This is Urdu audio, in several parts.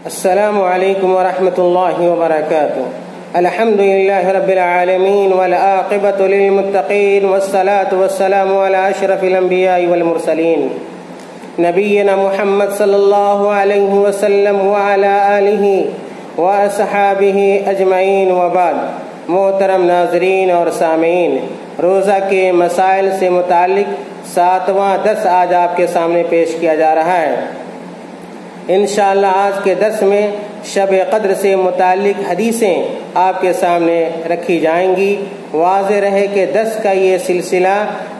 السلام علیکم ورحمۃ اللہ وبرکاتہ۔ الحمد للہ رب العالمین والعاقبۃ للمتقین والصلاة والسلام علی اشرف الانبیاء والمرسلین نبینا محمد صلی اللہ علیہ وسلم وعلی آلہ واصحابہ اجمعین وبعد۔ محترم ناظرین اور سامعین، روزہ کے مسائل سے متعلق 7واں درس آج آپ کے سامنے پیش کیا جا رہا ہے۔ انشاءاللہ آج کے درس میں شب قدر سے متعلق حدیثیں آپ کے سامنے رکھی جائیں گی۔ واضح رہے کہ درس کا یہ سلسلہ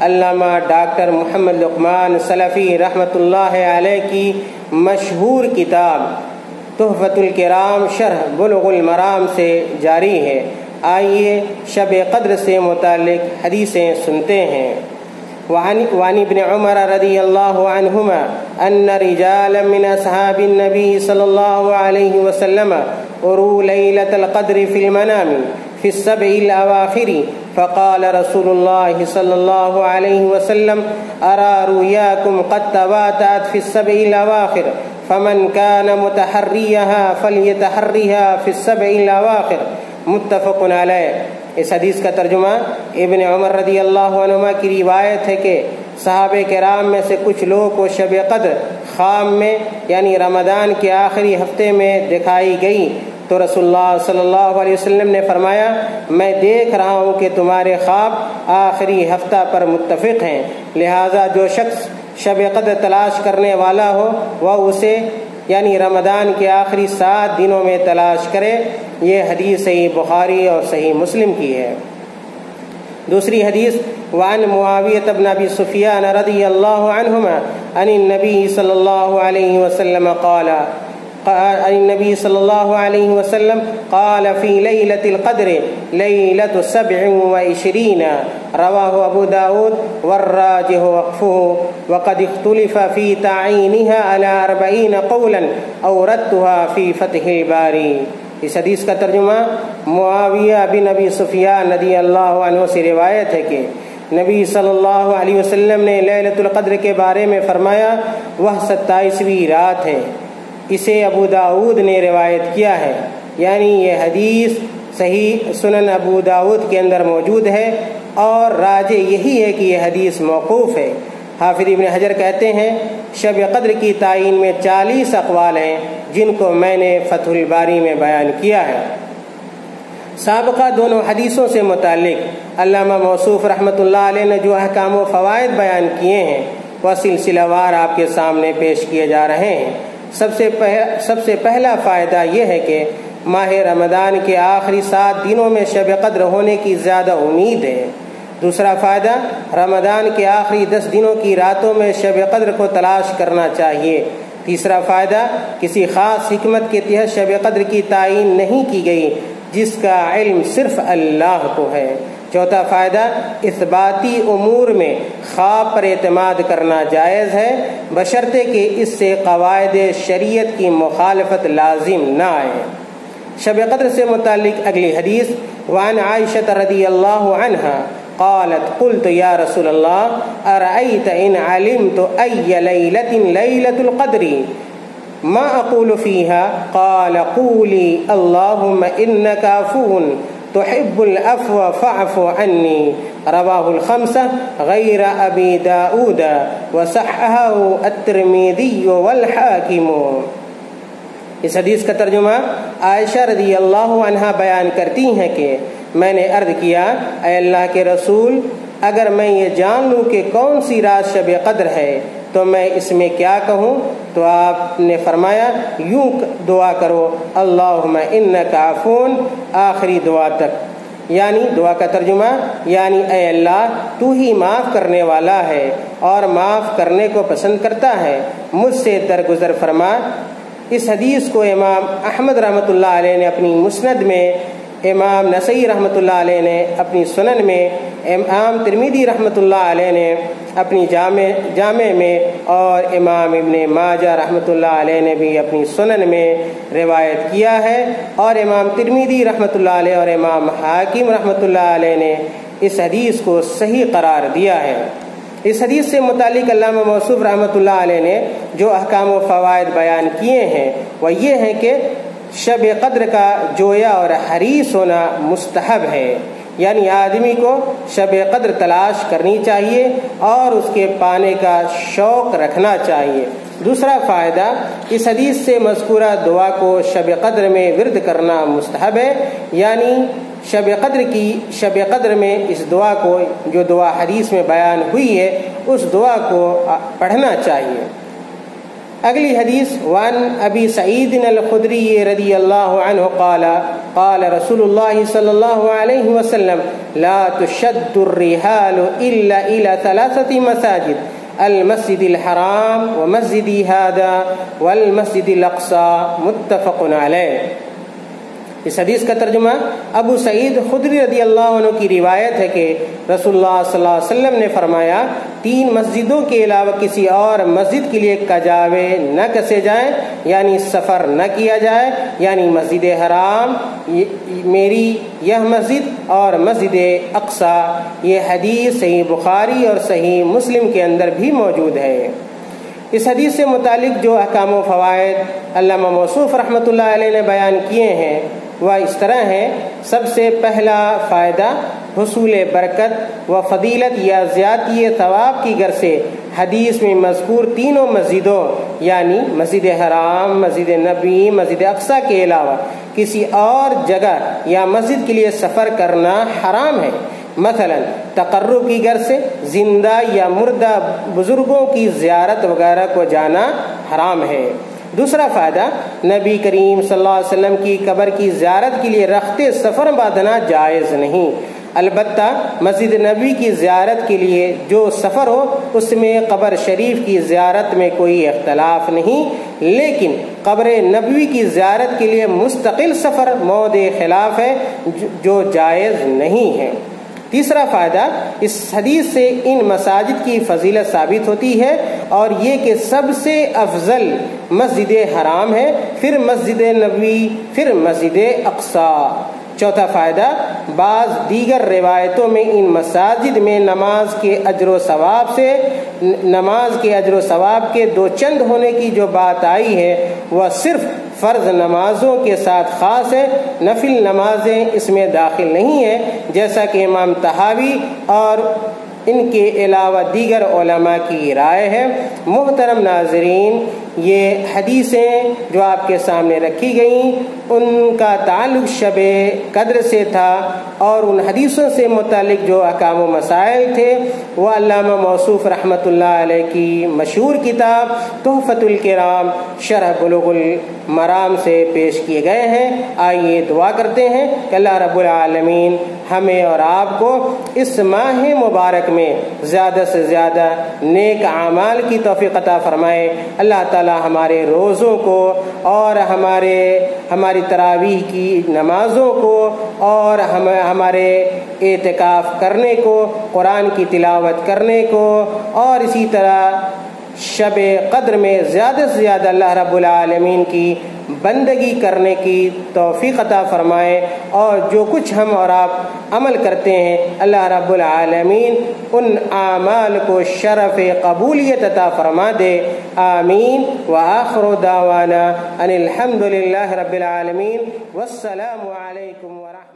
علامہ ڈاکٹر محمد لقمان سلفی رحمۃ اللہ علیہ کی مشہور کتاب تحفۃ الکرام شرح بلوغ المرام سے جاری ہے۔ آئیے شب قدر سے متعلق حدیثیں سنتے ہیں۔ وعن ابن عمر رضی اللہ عنہما ان رجالا من اصحاب النبی صلی اللہ علیہ وسلم اروا لیلۃ القدر فی المنام فی السبع الاواخر فقال رسول اللہ صلی اللہ علیہ وسلم ارى رؤیاکم قد تواتأت فی السبع الاواخر فمن كان متحریها فلیتحرها فی السبع الاواخر، متفق علیہ۔ اس حدیث کا ترجمہ ابن عمر رضی اللہ عنہما کی روایت ہے کہ صحابہ کرام میں سے کچھ لوگوں کو شب قدر خام میں یعنی رمضان کے آخری ہفتے میں دکھائی گئی تو رسول اللہ صلی اللہ علیہ وسلم نے فرمایا، میں دیکھ رہا ہوں کہ تمہارے خواب آخری ہفتہ پر متفق ہیں، لہذا جو شخص شب قدر تلاش کرنے والا ہو وہ اسے یعنی رمضان کے آخری 7 دنوں میں تلاش کرے۔ یہ حدیث صحیح بخاری اور صحیح مسلم کی ہے۔ دوسری حدیث وعن معاویہ بن ابی سفیان رضی اللہ عنہما عن النبی صلی اللہ علیہ وسلم قال فی لیلۃ القدر لیلۃ 27 رواہ ابو داود والراجح وقفه وقد اختلف فی تعینها على 40 قولا اوردتها فی فتح الباری۔ اس حدیث کا ترجمہ معاویہ بن ابی سفیان رضی اللہ عنہ سے روایت ہے کہ نبی صلی اللہ علیہ وسلم نے لیلۃ القدر کے بارے میں فرمایا وہ 27ویں رات ہے۔ اسے ابو داود نے روایت کیا ہے، یعنی یہ حدیث صحیح سنن ابو داود کے اندر موجود ہے اور راجح یہی ہے کہ یہ حدیث موقوف ہے۔ حافظ ابن حجر کہتے ہیں شب قدر کی تعین میں 40 اقوال ہیں جن کو میں نے فتح الباری میں بیان کیا ہے۔ سابقہ دونوں حدیثوں سے متعلق علامہ موصوف رحمۃ اللہ علیہ نے جو احکام و فوائد بیان کیے ہیں وہ سلسلہ وار آپ کے سامنے پیش کیے جا رہے ہیں۔ سب سے پہلا فائدہ یہ ہے کہ ماہ رمضان کے آخری 7 دنوں میں شب قدر ہونے کی زیادہ امید ہے۔ دوسرا فائدہ رمضان کے آخری 10 دنوں کی راتوں میں شب قدر کو تلاش کرنا چاہیے۔ تیسرا فائدہ کسی خاص حکمت کے تحت شب قدر کی تعین نہیں کی گئی جس کا علم صرف اللہ کو ہے۔ چوتھا فائدہ اثباتی امور میں خواب پر اعتماد کرنا جائز ہے بشرطے کہ اس سے قواعد شریعت کی مخالفت لازم نہ آئے۔ شب قدر سے متعلق اگلی حدیث وعن عائشہ رضی اللہ عنہا قالت قلت یا رسول اللہ ارأیت ان علمت ای لیلۃ لیلۃ القدر ما اقول فیها قال قولی اللہم انک عفو تحب العفو فاعف عنی رواہ الخمسہ غیر ابی داود وصححہ الترمذی والحاکم۔ اس حدیث کا ترجمہ عائشہ رضی اللہ عنہا بیان کرتی ہیں کہ میں نے عرض کیا، اے اللہ کے رسول، اگر میں یہ جان لوں کہ کون سی رات شب قدر ہے تو میں اس میں کیا کہوں؟ تو آپ نے فرمایا یوں دعا کرو اللہم انک عفون آخری دعا تک، یعنی دعا کا ترجمہ یعنی اے اللہ تو ہی معاف کرنے والا ہے اور معاف کرنے کو پسند کرتا ہے، مجھ سے درگزر فرما۔ اس حدیث کو امام احمد رحمۃ اللہ علیہ نے اپنی مسند میں، امام نسائی رحمۃ اللہ علیہ نے اپنی سنن میں، امام ترمذی رحمۃ اللہ علیہ نے اپنی جامع میں اور امام ابن ماجہ رحمۃ اللہ علیہ نے بھی اپنی سنن میں روایت کیا ہے، اور امام ترمذی رحمۃ اللہ علیہ اور امام حاکم رحمۃ اللہ علیہ نے اس حدیث کو صحیح قرار دیا ہے۔ اس حدیث سے متعلق علامہ موصوف رحمۃ اللہ علیہ نے جو احکام و فوائد بیان کیے ہیں وہ یہ ہیں کہ شب قدر کا جویا اور حریص ہونا مستحب ہے، یعنی آدمی کو شب قدر تلاش کرنی چاہیے اور اس کے پانے کا شوق رکھنا چاہیے۔ دوسرا فائدہ، اس حدیث سے مذکورہ دعا کو شب قدر میں ورد کرنا مستحب ہے، یعنی شب قدر میں اس دعا کو، جو دعا حدیث میں بیان ہوئی ہے، اس دعا کو پڑھنا چاہیے۔ اگلی حدیث، وعن ابی سعید الخدری رضی اللہ عنہ قال قال رسول اللہ صلی اللہ علیہ وسلم لا تشد الرحال الا الى ثلاثة مساجد المسجد الحرام ومسجد هذا والمسجد الاقصى متفق علیہ۔ اس حدیث کا ترجمہ، ابو سعید خدری رضی اللہ عنہ کی روایت ہے کہ رسول اللہ صلی اللہ علیہ وسلم نے فرمایا، 3 مسجدوں کے علاوہ کسی اور مسجد کے لیے کجاوے نہ کسے جائیں، یعنی سفر نہ کیا جائے، یعنی مسجد حرام، میری یہ مسجد اور مسجد اقصیٰ۔ یہ حدیث صحیح بخاری اور صحیح مسلم کے اندر بھی موجود ہے۔ اس حدیث سے متعلق جو احکام و فوائد علامہ موصوف رحمۃ اللہ علیہ نے بیان کیے ہیں وہ اس طرح ہیں۔ سب سے پہلا فائدہ، حصول برکت و فضیلت یا زیادتی ثواب کی غرض سے حدیث میں مذکور تینوں مسجدوں یعنی مسجد حرام، مسجد نبوی، مسجد اقصیٰ کے علاوہ کسی اور جگہ یا مسجد کے لیے سفر کرنا حرام ہے۔ مثلا تقرب کی غرض سے زندہ یا مردہ بزرگوں کی زیارت وغیرہ کو جانا حرام ہے۔ دوسرا فائدہ، نبی کریم صلی اللہ علیہ وسلم کی قبر کی زیارت کے لیے رخت سفر باندھنا جائز نہیں، البتہ مسجد نبوی کی زیارت کے لیے جو سفر ہو اس میں قبر شریف کی زیارت میں کوئی اختلاف نہیں، لیکن قبر نبوی کی زیارت کے لیے مستقل سفر موضع خلاف ہے جو جائز نہیں ہے۔ تیسرا فائدہ، اس حدیث سے ان مساجد کی فضیلت ثابت ہوتی ہے اور یہ کہ سب سے افضل مسجد حرام ہے، پھر مسجد نبوی، پھر مسجد اقصیٰ۔ چوتھا فائدہ، بعض دیگر روایتوں میں ان مساجد میں نماز کے اجر و ثواب کے 2 چند ہونے کی جو بات آئی ہے وہ صرف فرض نمازوں کے ساتھ خاص ہے، نفل نمازیں اس میں داخل نہیں ہیں، جیسا کہ امام طحاوی اور ان کے علاوہ دیگر علماء کی رائے ہے۔ محترم ناظرین، یہ حدیثیں جو آپ کے سامنے رکھی گئیں ان کا تعلق شب قدر سے تھا، اور ان حدیثوں سے متعلق جو احکام و مسائل تھے وہ علامہ موصوف رحمۃ اللہ علیہ کی مشہور کتاب تحفۃ الکرام شرح بلوغ المرام سے پیش کیے گئے ہیں۔ آئیے دعا کرتے ہیں کہ اللہ رب العالمین ہمیں اور آپ کو اس ماہ مبارک میں زیادہ سے زیادہ نیک اعمال کی توفیق عطا فرمائے۔ اللہ تعالی ہمارے روزوں کو اور ہماری تراویح کی نمازوں کو اور ہمارے اعتکاف کرنے کو، قرآن کی تلاوت کرنے کو، اور اسی طرح شب قدر میں زیادہ سے زیادہ اللہ رب العالمین کی بندگی کرنے کی توفیق عطا فرمائے، اور جو کچھ ہم اور آپ عمل کرتے ہیں اللہ رب العالمین ان اعمال کو شرف قبولیت عطا فرما دے، آمین۔ وآخر دعوانا ان الحمد للہ رب العالمین، والسلام علیکم ورحمۃ اللہ۔